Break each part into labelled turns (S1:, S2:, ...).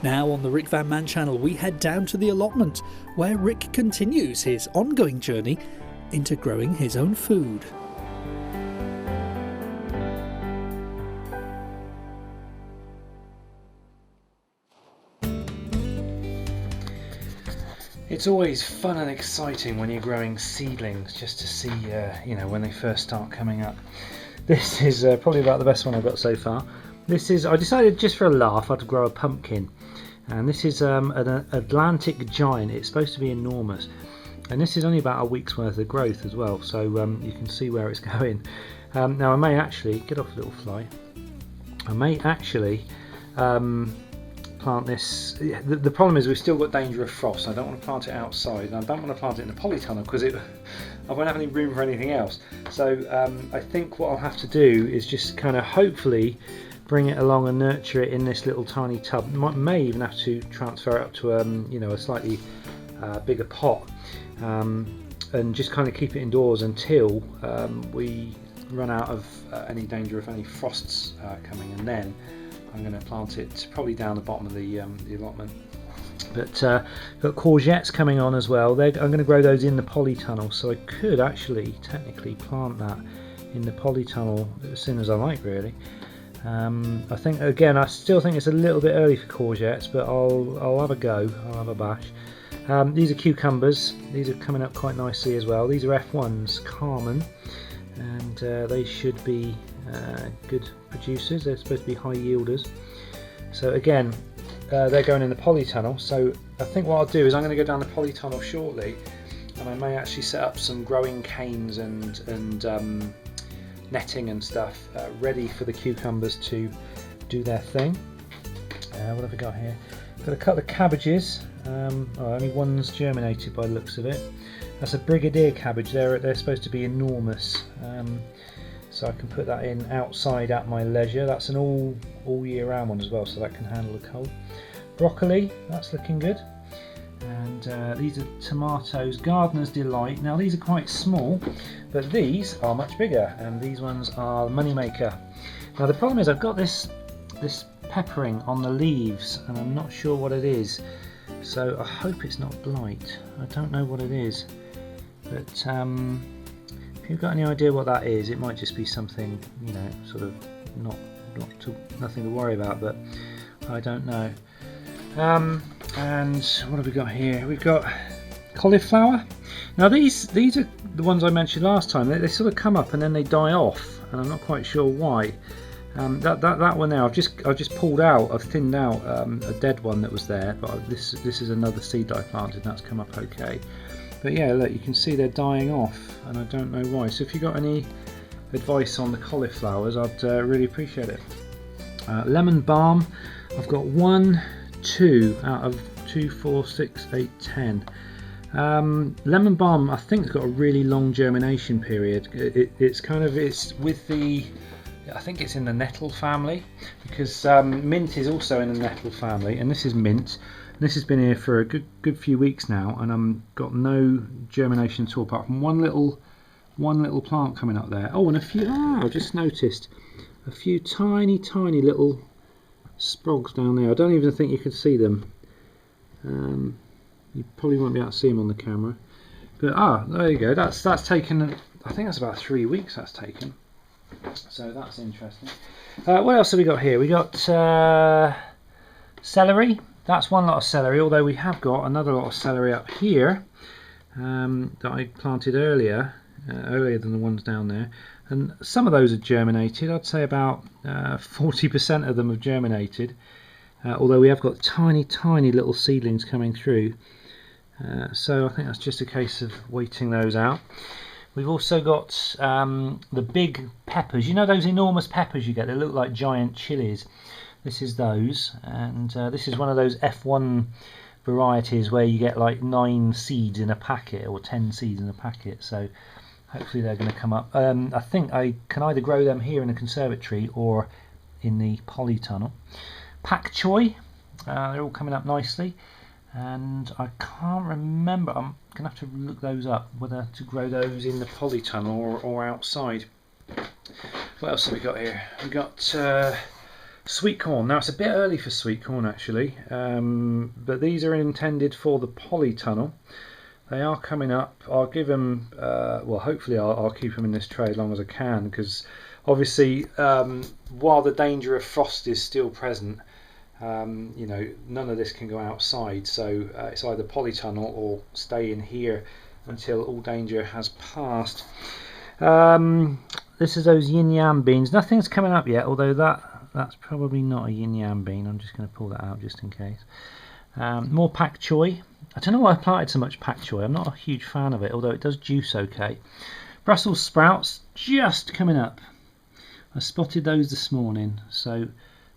S1: Now on the RickVanMan channel, we head down to the allotment, where Rick continues his ongoing journey into growing his own food.
S2: It's always fun and exciting when you're growing seedlings, just to see, when they first start coming up. This is probably about the best one I've got so far. I decided just for a laugh I'd grow a pumpkin, and this is an Atlantic giant. It's supposed to be enormous, and this is only about a week's worth of growth as well, so you can see where it's going. Now I may actually, get off little fly, I may actually plant this. The problem is we've still got danger of frost. I don't want to plant it outside, and I don't want to plant it in a polytunnel because I won't have any room for anything else. So I think what I'll have to do is just kind of hopefully bring it along and nurture it in this little tiny tub. May even have to transfer it up to a slightly bigger pot, and just kind of keep it indoors until we run out of any danger of any frosts coming, and then I'm going to plant it probably down the bottom of the allotment. But got courgettes coming on as well. I'm going to grow those in the polytunnel, so I could actually technically plant that in the polytunnel as soon as I like, really. I still think it's a little bit early for courgettes, but I'll have a go. I'll have a bash. These are cucumbers. These are coming up quite nicely as well. These are F1s, Carmen, and they should be good producers. They're supposed to be high yielders. So again, they're going in the polytunnel. So I think what I'll do is I'm going to go down the polytunnel shortly, and I may actually set up some growing canes and netting and stuff ready for the cucumbers to do their thing. What have we got here? Got a couple of cabbages. Only one's germinated by the looks of it. That's a brigadier cabbage. They're supposed to be enormous. So I can put that in outside at my leisure. That's an all year round one as well, so that can handle the cold. Broccoli, that's looking good. And these are tomatoes, Gardener's Delight. Now these are quite small, but these are much bigger, and these ones are Moneymaker. Now the problem is I've got this peppering on the leaves, and I'm not sure what it is. So I hope it's not blight. I don't know what it is, but if you've got any idea what that is, it might just be something, sort of nothing to worry about, but I don't know. And what have we got here? We've got cauliflower. Now these are the ones I mentioned last time. They sort of come up and then they die off, and I'm not quite sure why. That one there, I've just pulled out. I've thinned out a dead one that was there, but this is another seed that I planted, and that's come up okay. But yeah, look, you can see they're dying off, and I don't know why. So if you got any advice on the cauliflowers, I'd really appreciate it. Lemon balm, I've got 1, 2 out of 2, 4, 6, 8, 10. Lemon balm, I think, has got a really long germination period. I think it's in the nettle family, because mint is also in the nettle family, and this is mint. This has been here for a good few weeks now, and I've got no germination at all, apart from one little plant coming up there. Oh, and I've just noticed a few tiny little sprogs down there. I don't even think you can see them. You probably won't be able to see them on the camera, but there you go. That's taken. I think that's about 3 weeks. That's taken. So that's interesting. What else have we got here? We got celery. That's one lot of celery, although we have got another lot of celery up here that I planted earlier than the ones down there. And some of those are germinated. I'd say about 40% of them have germinated, although we have got tiny little seedlings coming through. So I think that's just a case of waiting those out. We've also got the big peppers. You know those enormous peppers you get? They look like giant chilies. This is those, and this is one of those F1 varieties where you get like 9 seeds in a packet, or 10 seeds in a packet. So hopefully they're going to come up. I think I can either grow them here in the conservatory or in the polytunnel. Pak choy, they're all coming up nicely. And I can't remember, I'm going to have to look those up, whether to grow those in the polytunnel or outside. What else have we got here? We've got Sweet corn. Now it's a bit early for sweet corn actually, but these are intended for the polytunnel. They are coming up. I'll give them, well hopefully I'll keep them in this tray as long as I can, because obviously while the danger of frost is still present, you know, none of this can go outside, so it's either polytunnel or stay in here until all danger has passed. This is those yin yam beans. Nothing's coming up yet, although that's probably not a yin yam bean. I'm just going to pull that out just in case. More pak choy. I don't know why I planted so much pak choy. I'm not a huge fan of it, although it does juice okay. Brussels sprouts just coming up. I spotted those this morning, so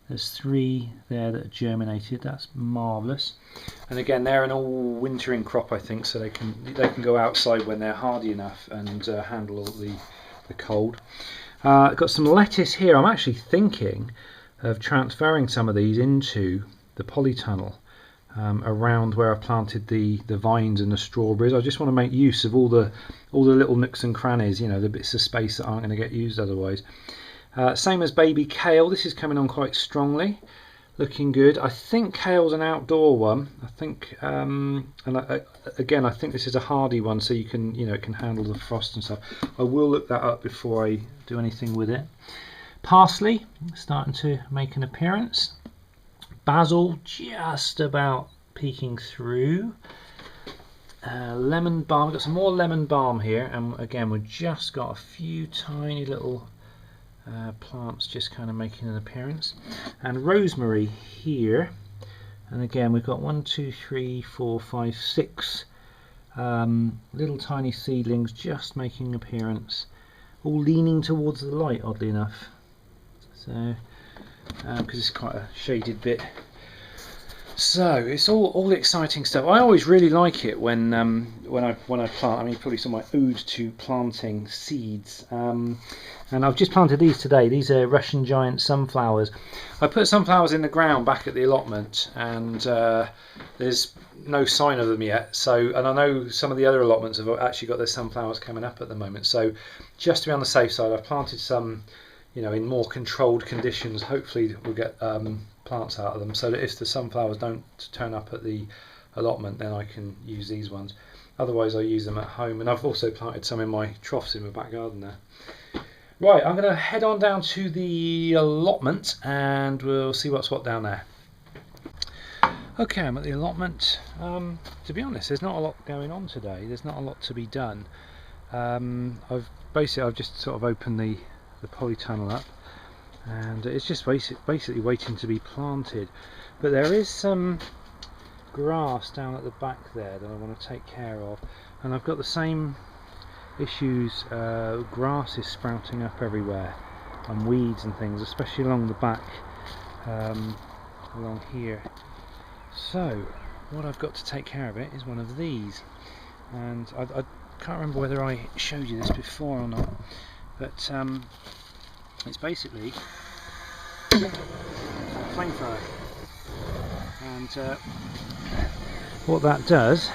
S2: there's 3 there that are germinated. That's marvellous. And again, they're an all wintering crop, I think, so they can go outside when they're hardy enough and handle all the cold. I've got some lettuce here. I'm actually thinking of transferring some of these into the polytunnel around where I planted the vines and the strawberries. I just want to make use of all the little nooks and crannies, you know, the bits of space that aren't going to get used otherwise. Same as baby kale. This is coming on quite strongly, looking good. I think kale's an outdoor one. I think, again, I think this is a hardy one, so you can, you know, it can handle the frost and stuff. I will look that up before I do anything with it. Parsley starting to make an appearance. Basil just about peeking through. Lemon balm. We've got some more lemon balm here, and again we've just got a few tiny little plants just kind of making an appearance. And rosemary here, and again we've got 1, 2, 3, 4, 5, 6 little tiny seedlings just making an appearance, all leaning towards the light, oddly enough. So because it's quite a shaded bit. So it's all exciting stuff. I always really like it when I plant. I mean, you probably saw my ode to planting seeds. And I've just planted these today. These are Russian giant sunflowers. I put sunflowers in the ground back at the allotment, and there's no sign of them yet. So, and I know some of the other allotments have actually got their sunflowers coming up at the moment. So, just to be on the safe side, I've planted some, you know, in more controlled conditions. Hopefully, we'll get plants out of them, so that if the sunflowers don't turn up at the allotment, then I can use these ones. Otherwise, I use them at home, and I've also planted some in my troughs in my back garden there. Right, I'm going to head on down to the allotment, and we'll see what's what down there. Okay, I'm at the allotment. To be honest, there's not a lot going on today. There's not a lot to be done. I've just sort of opened the polytunnel up, and it's just basically waiting to be planted. But there is some grass down at the back there that I want to take care of, and I've got the same issues. Grass is sprouting up everywhere, and weeds and things, especially along the back, along here. So what I've got to take care of it is one of these, and I can't remember whether I showed you this before or not, but it's basically a flamethrower, and what that does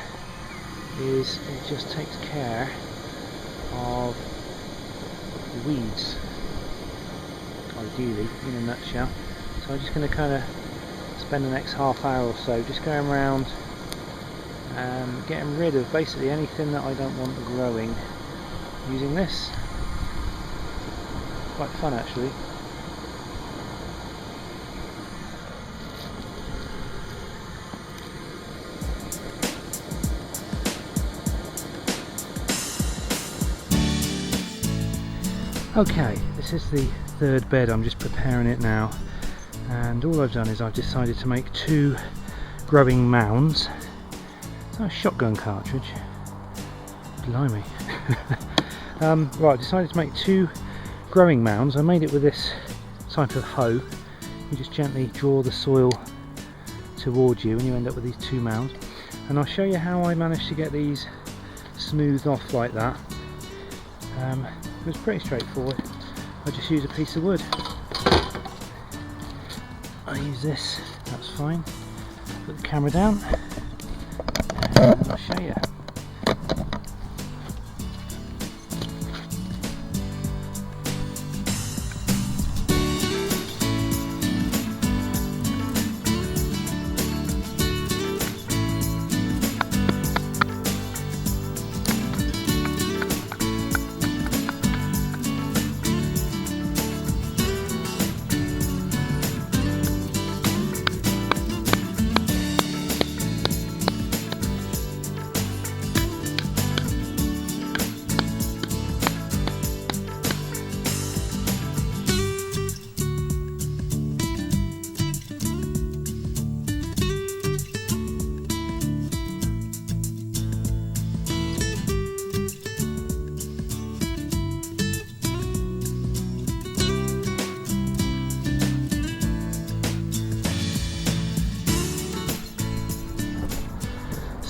S2: is it just takes care of the weeds, ideally, in a nutshell. So I'm just going to kind of spend the next half hour or so just going around getting rid of basically anything that I don't want growing using this. Quite fun actually. Okay, this is the third bed. I'm just preparing it now, and all I've done is I've decided to make 2 growing mounds. It's a shotgun cartridge. Blimey. Right, I decided to make 2 growing mounds. I made it with this type of hoe. You just gently draw the soil towards you and you end up with these 2 mounds. And I'll show you how I managed to get these smoothed off like that. It was pretty straightforward. I just use a piece of wood. I use this, that's fine. Put the camera down and I'll show you.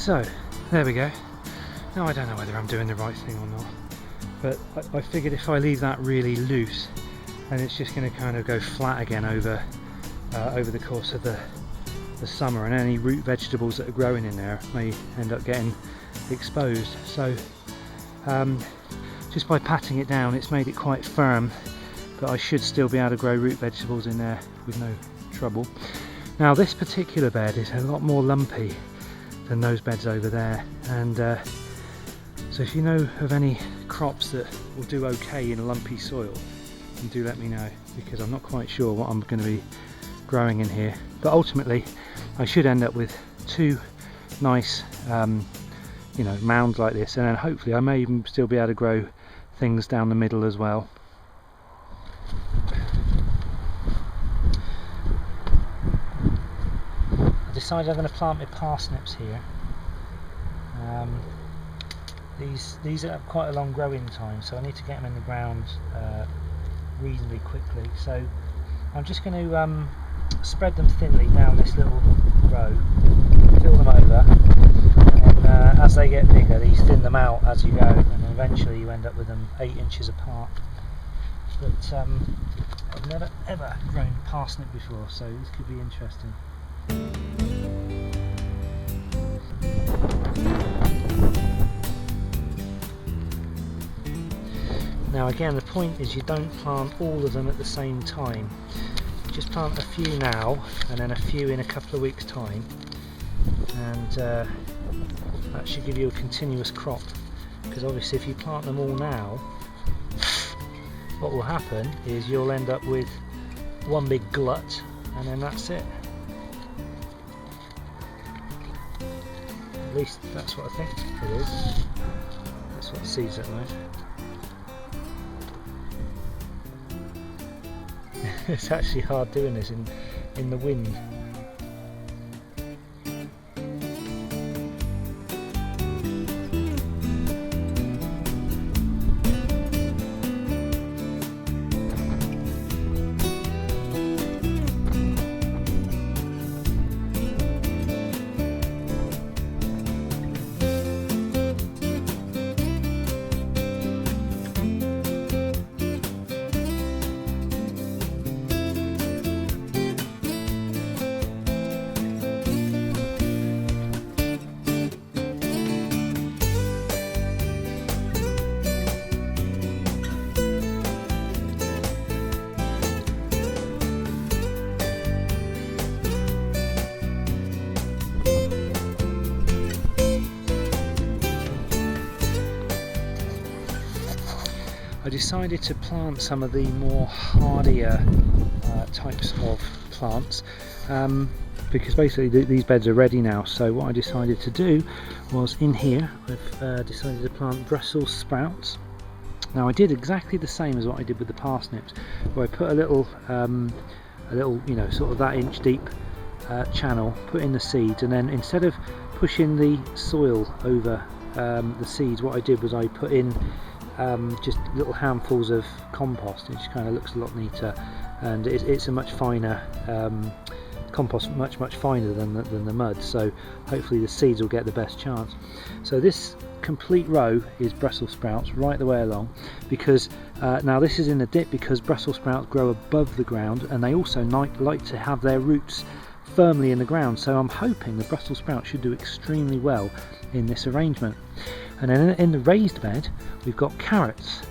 S2: So there we go. Now I don't know whether I'm doing the right thing or not, but I figured if I leave that really loose, then it's just going to kind of go flat again over the course of the summer, and any root vegetables that are growing in there may end up getting exposed. So just by patting it down, it's made it quite firm, but I should still be able to grow root vegetables in there with no trouble. Now this particular bed is a lot more lumpy than those beds over there, and so if you know of any crops that will do okay in lumpy soil, then do let me know, because I'm not quite sure what I'm going to be growing in here. But ultimately I should end up with two nice you know, mounds like this, and then hopefully I may even still be able to grow things down the middle as well. I decided I'm going to plant my parsnips here. These are quite a long growing time, so I need to get them in the ground reasonably quickly. So I'm just going to spread them thinly down this little row, fill them over, and as they get bigger, you thin them out as you go, and eventually you end up with them 8 inches apart. But I've never ever grown parsnip before, so this could be interesting. Now again, the point is you don't plant all of them at the same time. Just plant a few now and then a few in a couple of weeks time, and that should give you a continuous crop, because obviously if you plant them all now, what will happen is you'll end up with one big glut, and then that's it. At least that's what I think it is. That's what the seeds look like. It's actually hard doing this in the wind. I decided to plant some of the more hardier types of plants because basically these beds are ready now. So what I decided to do was, in here I've decided to plant Brussels sprouts. Now I did exactly the same as what I did with the parsnips, where I put a little you know, sort of that inch deep channel, put in the seeds, and then instead of pushing the soil over the seeds, what I did was I put in just little handfuls of compost. It just kind of looks a lot neater, and it's a much finer compost, much finer than the mud, so hopefully the seeds will get the best chance. So this complete row is Brussels sprouts right the way along, because now this is in the dip because Brussels sprouts grow above the ground, and they also like to have their roots firmly in the ground, so I'm hoping the Brussels sprouts should do extremely well in this arrangement. And then in the raised bed we've got carrots.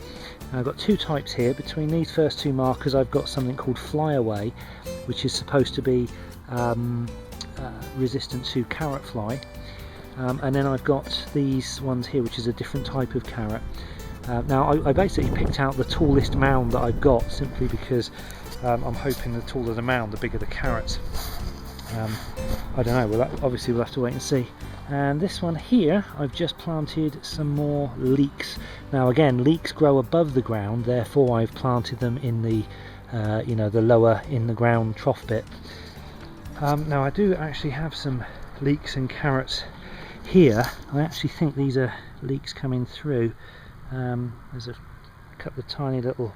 S2: I've got two types here. Between these first two markers I've got something called Flyaway, which is supposed to be resistant to carrot fly, and then I've got these ones here, which is a different type of carrot. Now I basically picked out the tallest mound that I've got, simply because I'm hoping the taller the mound, the bigger the carrots. I don't know, obviously we'll have to wait and see. And this one here, I've just planted some more leeks. Now again, leeks grow above the ground, therefore I've planted them in the you know, the lower in the ground trough bit. Now I do actually have some leeks and carrots here. I actually think these are leeks coming through. There's a couple of tiny little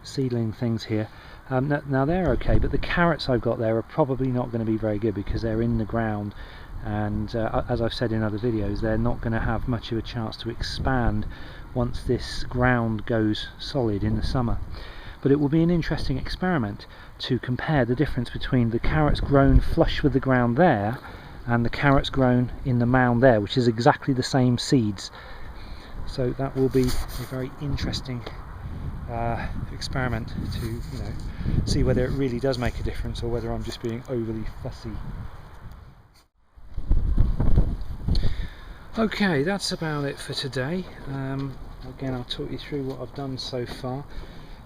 S2: seedling things here. Now they're okay, but the carrots I've got there are probably not going to be very good because they're in the ground, and as I've said in other videos, they're not going to have much of a chance to expand once this ground goes solid in the summer. But it will be an interesting experiment to compare the difference between the carrots grown flush with the ground there and the carrots grown in the mound there, which is exactly the same seeds. So that will be a very interesting experiment to see whether it really does make a difference or whether I'm just being overly fussy. Okay, that's about it for today. Again, I'll talk you through what I've done so far.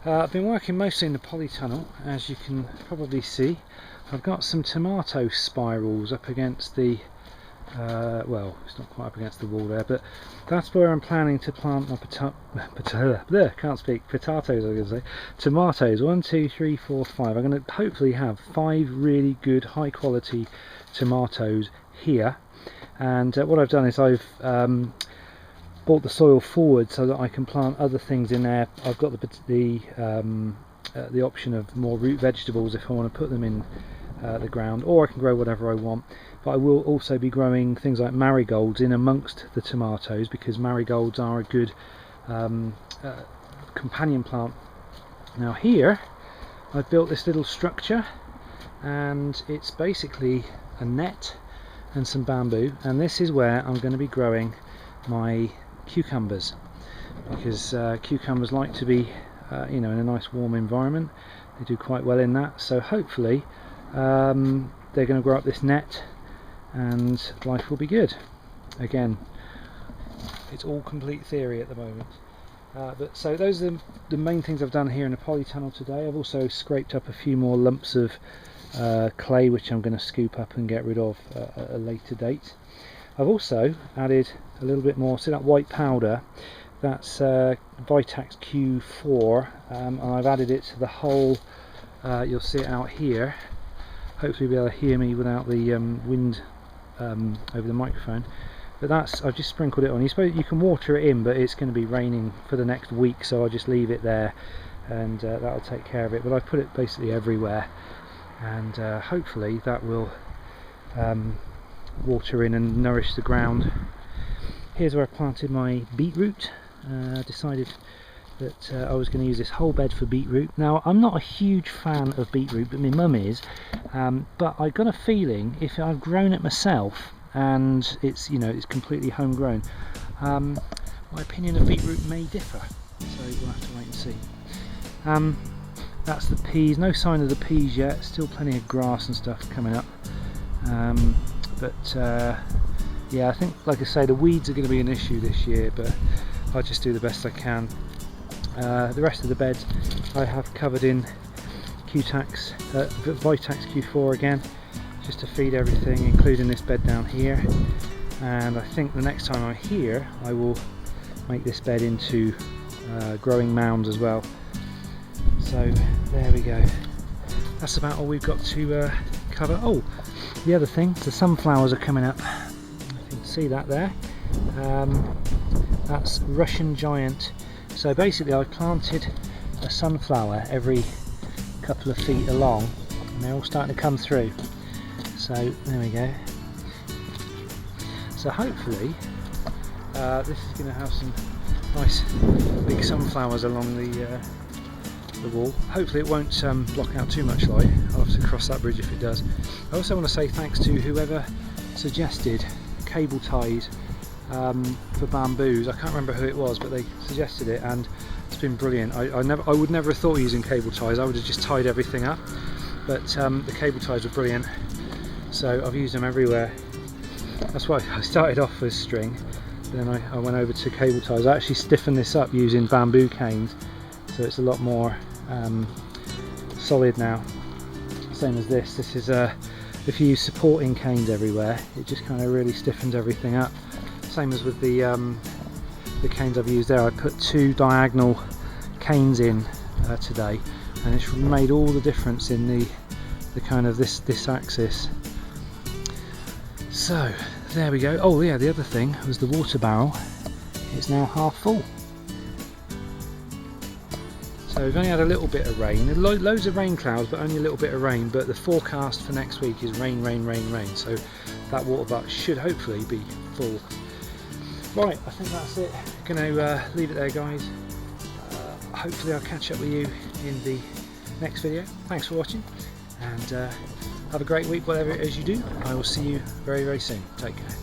S2: I've been working mostly in the polytunnel, as you can probably see. I've got some tomato spirals up against the well, it's not quite up against the wall there, but that's where I'm planning to plant my can't speak, potatoes, I was going to say. Tomatoes, 1, 2, 3, 4, 5. I'm going to hopefully have 5 really good high quality tomatoes here. And what I've done is I've brought the soil forward so that I can plant other things in there. I've got the option of more root vegetables if I want to put them in the ground, or I can grow whatever I want. But I will also be growing things like marigolds in amongst the tomatoes, because marigolds are a good companion plant. Now here I've built this little structure, and it's basically a net and some bamboo, and this is where I'm going to be growing my cucumbers, because cucumbers like to be in a nice warm environment. They do quite well in that, so hopefully they're going to grow up this net and life will be good. Again, it's all complete theory at the moment, but so those are the main things I've done here in the polytunnel today. I've also scraped up a few more lumps of clay, which I'm going to scoop up and get rid of at a later date. I've also added a little bit more, see that white powder, that's Vitax Q4, and I've added it to the whole, you'll see it out here, hopefully you'll be able to hear me without the wind over the microphone, but I've just sprinkled it on. You can water it in, but it's going to be raining for the next week, so I'll just leave it there, and that'll take care of it. But I've put it basically everywhere, and hopefully that will water in and nourish the ground. Here's where I planted my beetroot. Decided that I was going to use this whole bed for beetroot. Now, I'm not a huge fan of beetroot, but my mum is, but I got a feeling if I've grown it myself and it's it's completely homegrown, my opinion of beetroot may differ, so we'll have to wait and see. That's the peas. No sign of the peas yet, still plenty of grass and stuff coming up, but yeah, I think, like I say, the weeds are going to be an issue this year, but I'll just do the best I can. The rest of the beds I have covered in Vitax Q4 again, just to feed everything, including this bed down here. And I think the next time I'm here, I will make this bed into growing mounds as well. So there we go. That's about all we've got to cover. Oh, the other thing, the sunflowers are coming up. You can see that there. That's Russian Giant. So basically I've planted a sunflower every couple of feet along, and they're all starting to come through. So there we go. So hopefully this is going to have some nice big sunflowers along the wall. Hopefully it won't block out too much light. I'll have to cross that bridge if it does. I also want to say thanks to whoever suggested cable ties for bamboos. I can't remember who it was, but they suggested it, and it's been brilliant. I would never have thought of using cable ties. I would have just tied everything up, but the cable ties were brilliant, so I've used them everywhere. That's why I started off with string, then I went over to cable ties. I actually stiffened this up using bamboo canes, so it's a lot more solid now. Same as this. This is if you use supporting canes everywhere, it just kind of really stiffens everything up. Same as with the canes I've used there. I put 2 diagonal canes in today, and it's made all the difference in the kind of this axis. So there we go. Oh yeah, the other thing was the water barrel. It's now half full. So we've only had a little bit of rain, loads of rain clouds, but only a little bit of rain. But the forecast for next week is rain, rain, rain, rain. So that water butt should hopefully be full. Right, I think that's it. Going to leave it there, guys. Hopefully I'll catch up with you in the next video. Thanks for watching, and have a great week, whatever it is you do. I will see you very, very soon. Take care.